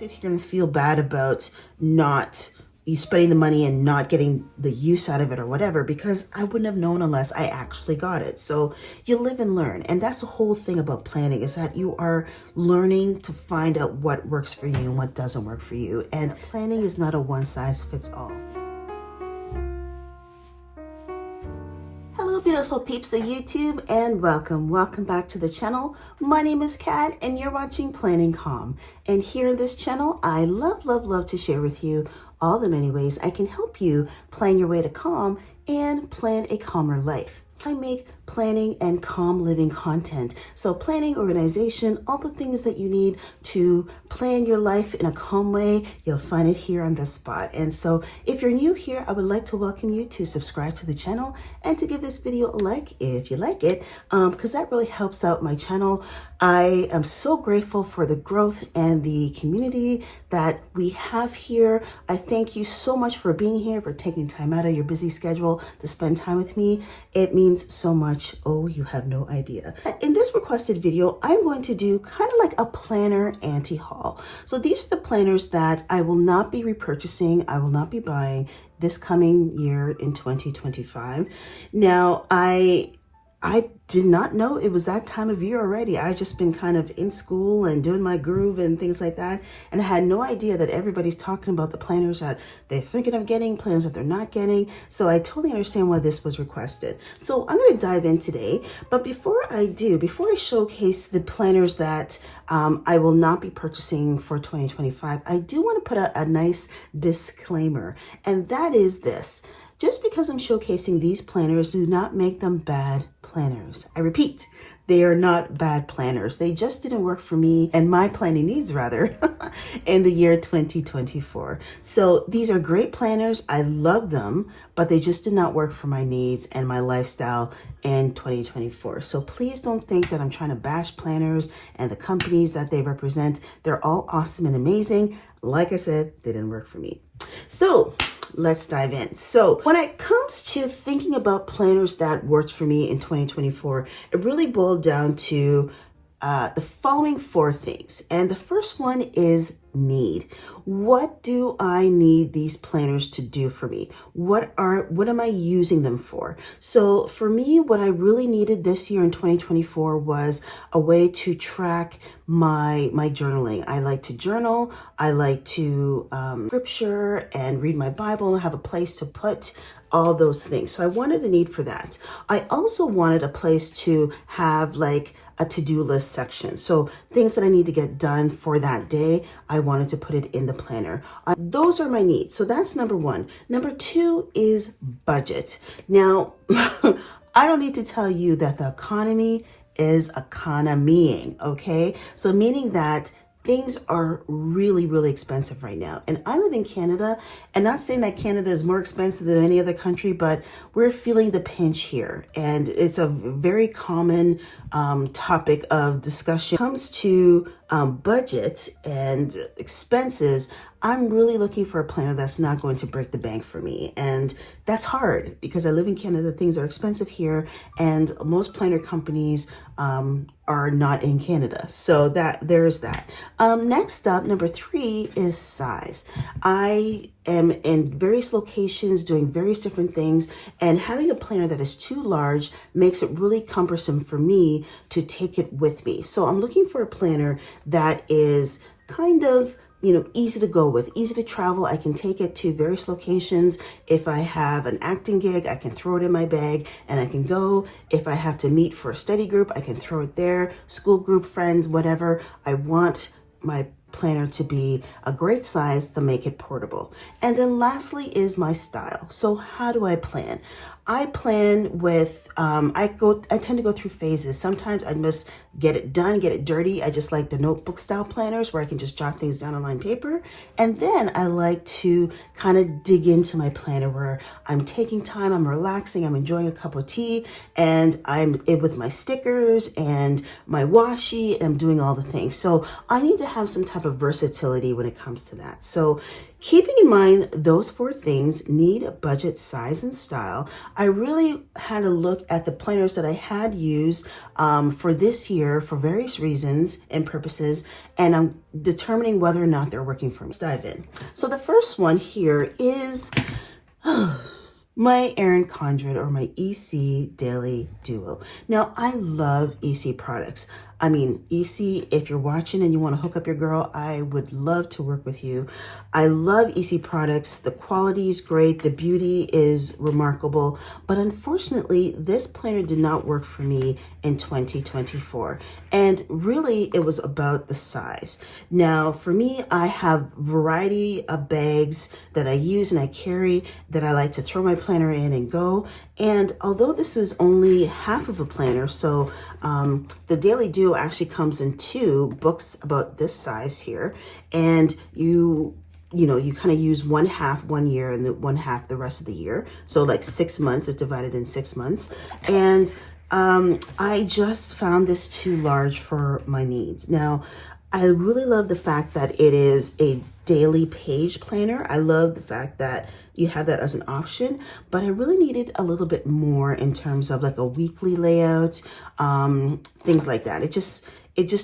sit here and feel bad about not spending the money and not getting the use out of it or whatever, because I wouldn't have known unless I actually got it. So you live and learn. And that's the whole thing about planning, is that you are learning to find out what works for you and what doesn't work for you. And planning is not a one size fits all. Hello, beautiful peeps of YouTube, and welcome back to the channel. My name is Kat and you're watching Planning Calm. And here in this channel, I love to share with you all the many ways I can help you plan your way to calm and plan a calmer life. I make planning and calm living content. So planning, organization, all the things that you need to plan your life in a calm way, you'll find it here on this spot. And so if you're new here, I would like to welcome you to subscribe to the channel and to give this video a like if you like it, because that really helps out my channel. I am so grateful for the growth and the community that we have here. I thank you so much for being here, for taking time out of your busy schedule to spend time with me. It means so much. Oh, you have no idea. In this requested video, I'm going to do kind of like a planner anti-haul. So these are the planners that I will not be repurchasing. I will not be buying this coming year in 2025. Now, I did not know it was that time of year already. I've just been kind of in school and doing my groove and things like that. And I had no idea that everybody's talking about the planners that they're thinking of getting, plans that they're not getting. So I totally understand why this was requested. So I'm going to dive in today. But before I showcase the planners that I will not be purchasing for 2025, I do want to put out a nice disclaimer. And that is this. Just because I'm showcasing these planners, do not make them bad planners. I repeat, they are not bad planners. They just didn't work for me and my planning needs rather in the year 2024. So these are great planners. I love them, but they just did not work for my needs and my lifestyle in 2024. So please don't think that I'm trying to bash planners and the companies that they represent. They're all awesome and amazing. Like I said, they didn't work for me. So let's dive in. So when it comes to thinking about planners that worked for me in 2024, it really boiled down to the following four things. And the first one is need. What do I need these planners to do for me? What am I using them for? So for me, what I really needed this year in 2024 was a way to track my journaling. I like to journal. I like to scripture and read my Bible and have a place to put all those things. So I wanted a need for that. I also wanted a place to have like a to-do list section. So things that I need to get done for that day, I wanted to put it in the planner. Those are my needs. So that's number one. Number two is budget. Now, I don't need to tell you that the economy is economying, okay? So meaning that things are really expensive right now. And I live in Canada, and not saying that Canada is more expensive than any other country, but we're feeling the pinch here. And it's a very common topic of discussion. When it comes to budget and expenses, I'm really looking for a planner that's not going to break the bank for me. And that's hard because I live in Canada, things are expensive here, and most planner companies are not in Canada. So there's that. Next up, number three is size. I am in various locations doing various different things, and having a planner that is too large makes it really cumbersome for me to take it with me. So I'm looking for a planner that is kind of easy to go with, easy to travel. I can take it to various locations. If I have an acting gig, I can throw it in my bag and I can go. If I have to meet for a study group, I can throw it there. School group, friends, whatever. I want my planner to be a great size to make it portable. And then lastly is my style. So how do I plan? I plan with, I tend to go through phases. Sometimes I must get it done, get it dirty. I just like the notebook style planners where I can just jot things down on line paper. And then I like to kind of dig into my planner where I'm taking time, I'm relaxing, I'm enjoying a cup of tea, and I'm with my stickers and my washi, and I'm doing all the things. So I need to have some type of versatility when it comes to that. So keeping in mind those four things, need, budget, size, and style, I really had to look at the planners that I had used for this year for various reasons and purposes, and I'm determining whether or not they're working for me. Let's dive in. So the first one here is my Erin Condren, or my EC Daily Duo. Now, I love EC products. I mean, EC, if you're watching and you want to hook up your girl, I would love to work with you. I love EC products. The quality is great. The beauty is remarkable. But unfortunately, this planner did not work for me in 2024. And really, it was about the size. Now, for me, I have a variety of bags that I use and I carry that I like to throw my planner in and go. And although this was only half of a planner, so the Daily Duo actually comes in two books about this size here, and you kind of use one half 1 year and the one half the rest of the year. So like 6 months, it's divided in 6 months. And I just found this too large for my needs. Now, I really love the fact that it is a daily page planner. I love the fact that you have that as an option, but I really needed a little bit more in terms of like a weekly layout, things like that. It just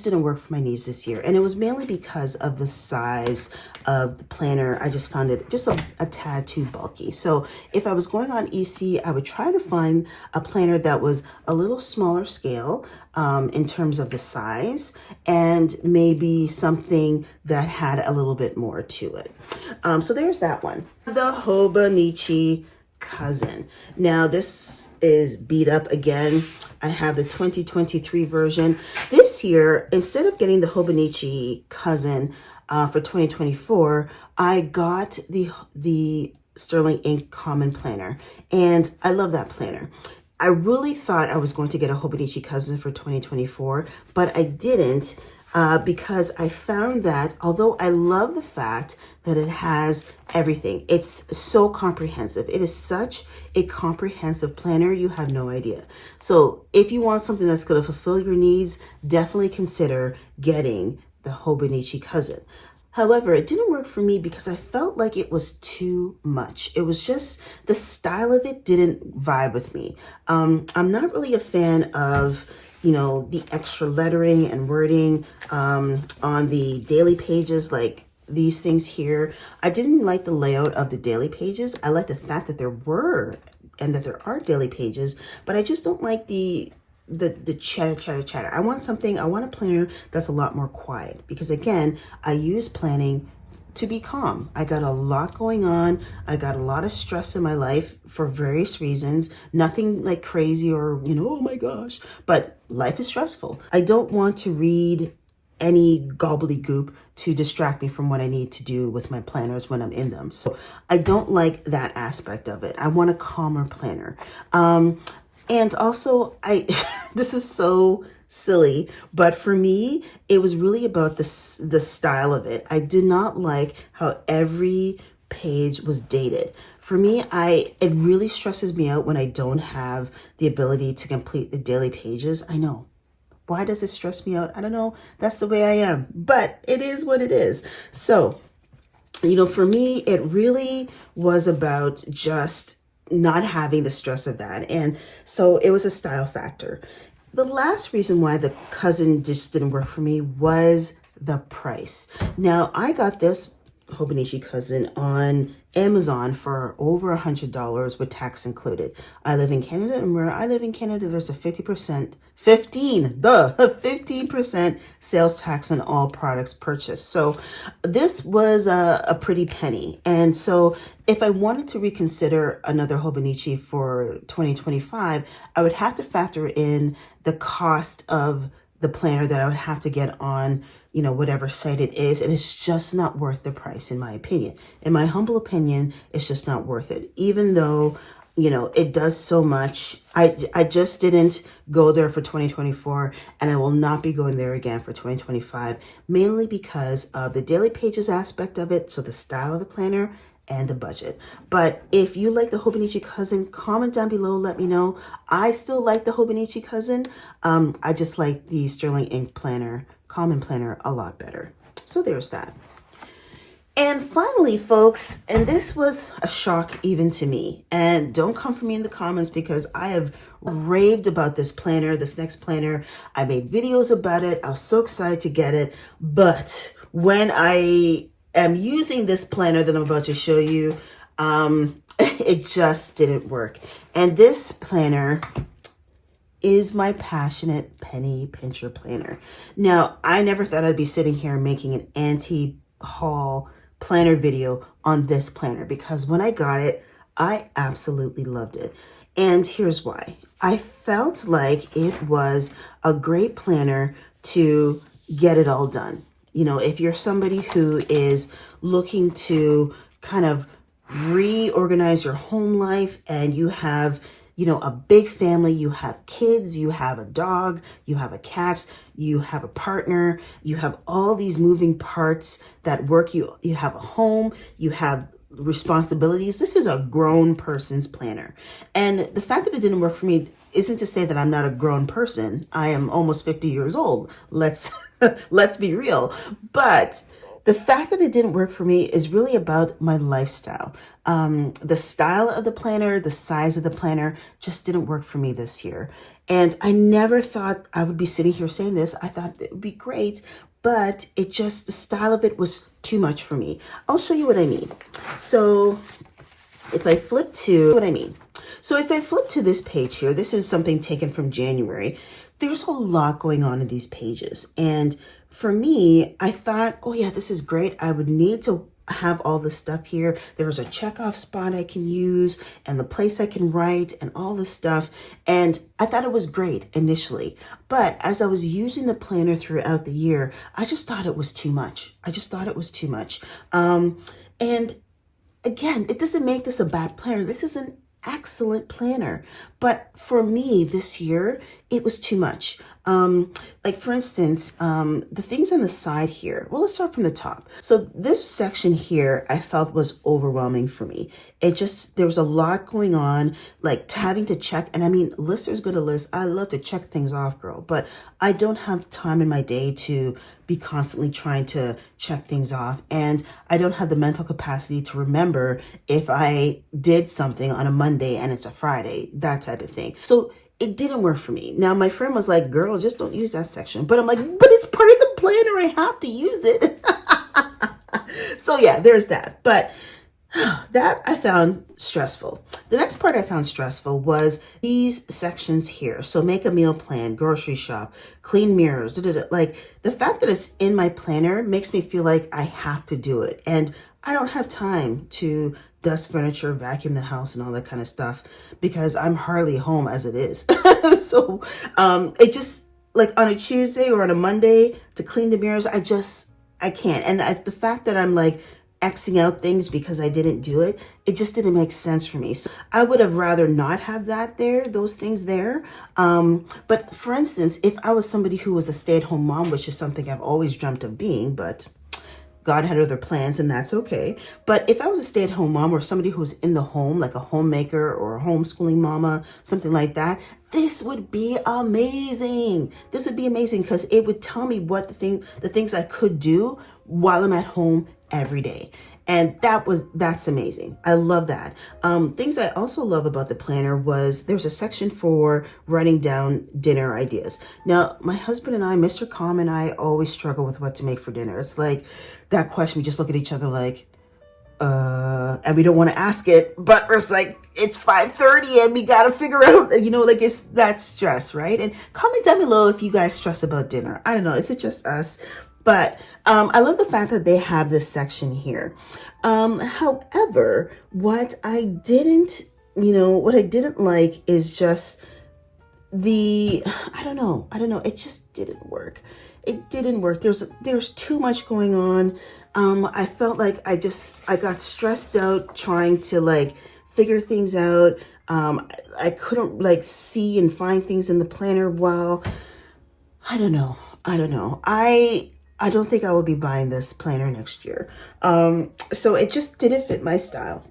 didn't work for my needs this year. And it was mainly because of the size of the planner. I just found it just a tad too bulky. So if I was going on EC, I would try to find a planner that was a little smaller scale in terms of the size, and maybe something that had a little bit more to it. So there's that one. The Hobonichi Cousin. Now this is beat up again. I have the 2023 version. This year, instead of getting the Hobonichi Cousin for 2024, I got the Sterling Ink Common Planner, and I love that planner. I really thought I was going to get a Hobonichi Cousin for 2024, but I didn't. Because I found that although I love the fact that it has everything, it's so comprehensive. It is such a comprehensive planner, you have no idea. So if you want something that's going to fulfill your needs, definitely consider getting the Hobonichi Cousin. However, it didn't work for me because I felt like it was too much. It was just, the style of it didn't vibe with me. I'm not really a fan of the extra lettering and wording on the daily pages, like these things here. I didn't like the layout of the daily pages. I like the fact that there are daily pages, but I just don't like the chatter. I want a planner that's a lot more quiet, because again, I use planning to be calm. I got a lot going on. I got a lot of stress in my life for various reasons. Nothing like crazy or, oh my gosh, but life is stressful. I don't want to read any gobbledygook to distract me from what I need to do with my planners when I'm in them. So I don't like that aspect of it. I want a calmer planner. And also this is so silly, but for me, it was really about the style of it. I did not like how every page was dated. For me, it really stresses me out when I don't have the ability to complete the daily pages. I know. Why does it stress me out? I don't know. That's the way I am, but it is what it is. So, for me, it really was about just not having the stress of that. And so it was a style factor. The last reason why the Cousin just didn't work for me was the price. Now, I got this Hobonichi Cousin on Amazon for over $100 with tax included. I live in Canada, and where I live in Canada, there's a 15% sales tax on all products purchased. So this was a pretty penny. And so if I wanted to reconsider another Hobonichi for 2025, I would have to factor in the cost of the planner that I would have to get on, whatever site it is. And it's just not worth the price, in my opinion. In my humble opinion, it's just not worth it. Even though, it does so much. I just didn't go there for 2024, and I will not be going there again for 2025, mainly because of the daily pages aspect of it. So the style of the planner and the budget. But if you like the Hobonichi Cousin, comment down below, let me know. I still like the Hobonichi Cousin. I just like the Sterling Ink Planner, Common Planner, a lot better. So there's that. And finally, folks, and this was a shock even to me, and don't come for me in the comments because I have raved about this planner, this next planner. I made videos about it. I was so excited to get it. But when I am using this planner that I'm about to show you, it just didn't work. And this planner is my passionate penny pincher planner. Now, I never thought I'd be sitting here making an anti-haul planner video on this planner because when I got it, I absolutely loved it. And here's why. I felt like it was a great planner to get it all done. You know, if you're somebody who is looking to kind of reorganize your home life and you have, you know, a big family, you have kids, you have a dog, you have a cat, you have a partner, you have all these moving parts that work, you have a home, you have responsibilities. This is a grown person's planner. And the fact that it didn't work for me isn't to say that I'm not a grown person. I am almost 50 years old. Let's be real. But the fact that it didn't work for me is really about my lifestyle. The style of the planner, the size of the planner just didn't work for me this year. And I never thought I would be sitting here saying this. I thought it would be great, but it just, the style of it was too much for me. I'll show you what I mean. So if I flip to this page here, this is something taken from January. There's a lot going on in these pages. And for me, I thought, oh yeah, this is great. I would need to have all this stuff here. There was a checkoff spot I can use and the place I can write and all this stuff. And I thought it was great initially. But as I was using the planner throughout the year, I just thought it was too much. And again, it doesn't make this a bad planner. This is an excellent planner. But for me this year, it was too much. Like for instance, the things on the side here, well, let's start from the top. So this section here, I felt was overwhelming for me. There was a lot going on, like having to check. And I mean, listers go to list. I love to check things off, girl, but I don't have time in my day to be constantly trying to check things off. And I don't have the mental capacity to remember if I did something on a Monday and it's a Friday, that type of thing. So it didn't work for me. Now, my friend was like, girl, just don't use that section. But I'm like, but it's part of the planner. I have to use it. So yeah, there's that. But that I found stressful. The next part I found stressful was these sections here. So make a meal plan, grocery shop, clean mirrors. Like the fact that it's in my planner makes me feel like I have to do it. And I don't have time to dust furniture, vacuum the house and all that kind of stuff because I'm hardly home as it is. So it just like on a Tuesday or on a Monday to clean the mirrors, I can't. And the fact that I'm like Xing out things because I didn't do it, it just didn't make sense for me. So I would have rather not have those things there. But for instance, if I was somebody who was a stay-at-home mom, which is something I've always dreamt of being, but God had other plans and that's okay. But if I was a stay-at-home mom or somebody who was in the home, like a homemaker or a homeschooling mama, something like that, this would be amazing. This would be amazing because it would tell me what the things I could do while I'm at home every day. And that's amazing. I love that. Things I also love about the planner was there's a section for writing down dinner ideas. Now, my husband and I, Mr. Calm and I always struggle with what to make for dinner. It's like that question, we just look at each other like, and we don't want to ask it, but it's like, it's 5:30 and we got to figure out, like it's that stress, right? And comment down below if you guys stress about dinner. I don't know. Is it just us? But I love the fact that they have this section here. However, what I didn't like is just I don't know. It just didn't work. It didn't work. There's too much going on. I felt like I got stressed out trying to like figure things out. I couldn't like see and find things in the planner well. I don't know. I don't think I will be buying this planner next year. So it just didn't fit my style.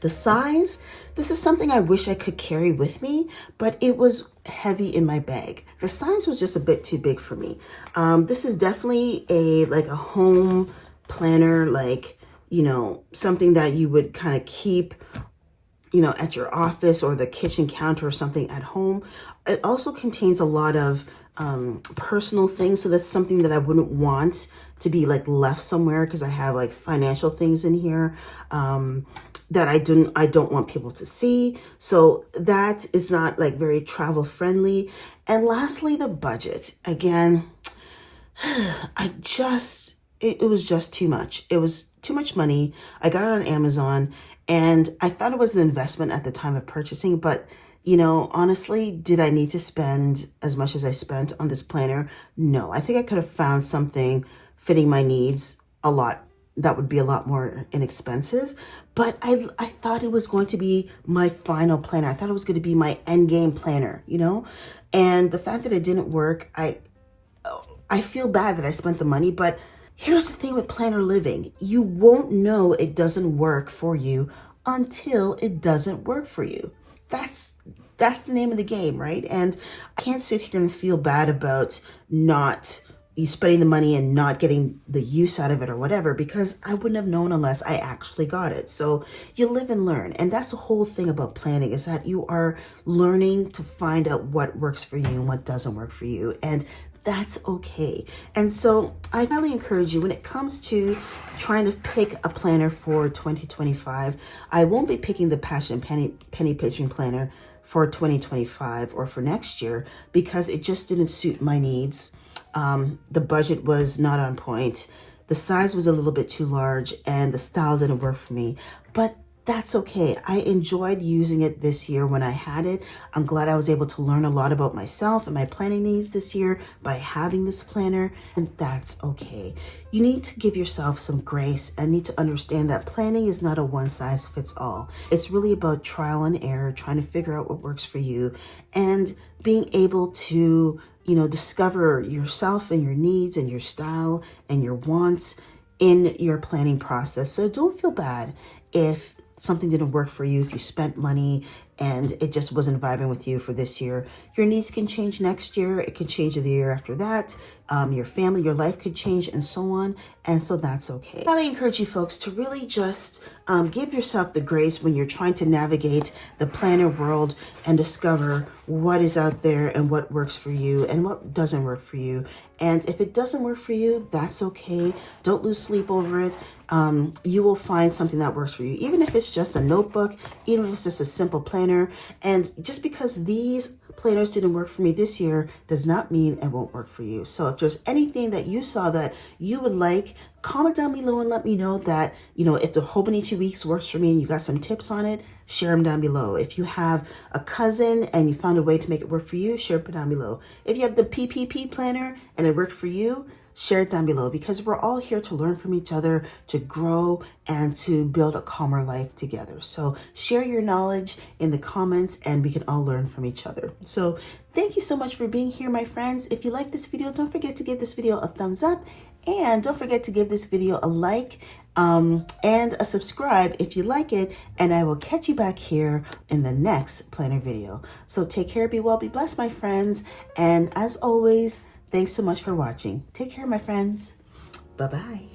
The size, this is something I wish I could carry with me, but it was heavy in my bag. The size was just a bit too big for me. This is definitely a home planner, like, you know, something that you would kind of keep, you know, at your office or the kitchen counter or something at home. It also contains a lot of personal things. So that's something that I wouldn't want to be like left somewhere, because I have like financial things in here that I don't want people to see. So that is not like very travel friendly. And lastly, the budget. Again, it was just too much. It was too much money. I got it on Amazon and I thought it was an investment at the time of purchasing, but you know, honestly, did I need to spend as much as I spent on this planner? No, I think I could have found something fitting my needs that would be a lot more inexpensive. But I thought it was going to be my final planner. I thought it was going to be my end game planner, you know? And the fact that it didn't work, I feel bad that I spent the money, but here's the thing with planner living. You won't know it doesn't work for you until it doesn't work for you. That's the name of the game, right? And I can't sit here and feel bad about not spending the money and not getting the use out of it or whatever, because I wouldn't have known unless I actually got it. So you live and learn. And that's the whole thing about planning, is that you are learning to find out what works for you and what doesn't work for you. And that's okay. And so I highly encourage you, when it comes to trying to pick a planner for 2025, I won't be picking the Passion Penny Pitching Planner for 2025 or for next year, because it just didn't suit my needs. The budget was not on point. The size was a little bit too large and the style didn't work for me, but that's okay. I enjoyed using it this year when I had it. I'm glad I was able to learn a lot about myself and my planning needs this year by having this planner, and that's okay. You need to give yourself some grace and need to understand that planning is not a one size fits all. It's really about trial and error, trying to figure out what works for you and being able to, you know, discover yourself and your needs and your style and your wants in your planning process. So don't feel bad if something didn't work for you, if you spent money and it just wasn't vibing with you for this year. Your needs can change next year. It can change the year after that. Your family, your life could change, and so on. And so that's okay. I encourage you folks to really just give yourself the grace when you're trying to navigate the planner world and discover what is out there and what works for you and what doesn't work for you. And if it doesn't work for you, that's okay. Don't lose sleep over it. You will find something that works for you, even if it's just a notebook, even if it's just a simple planner. And just because these planners didn't work for me this year does not mean it won't work for you. So if there's anything that you saw that you would like, comment down below and let me know that, you know, if the hobonichi weeks works for me and you got some tips on it, share them down below. If you have a cousin and you found a way to make it work for you, share it down below. If you have the PPP planner and it worked for you, share it down below, because we're all here to learn from each other, to grow, and to build a calmer life together. So share your knowledge in the comments and we can all learn from each other. So thank you so much for being here, my friends. If you like this video, don't forget to give this video a thumbs up, and don't forget to give this video a like and a subscribe if you like it, and I will catch you back here in the next planner video. So take care, be well, be blessed, my friends, and as always, thanks so much for watching. Take care, my friends. Bye-bye.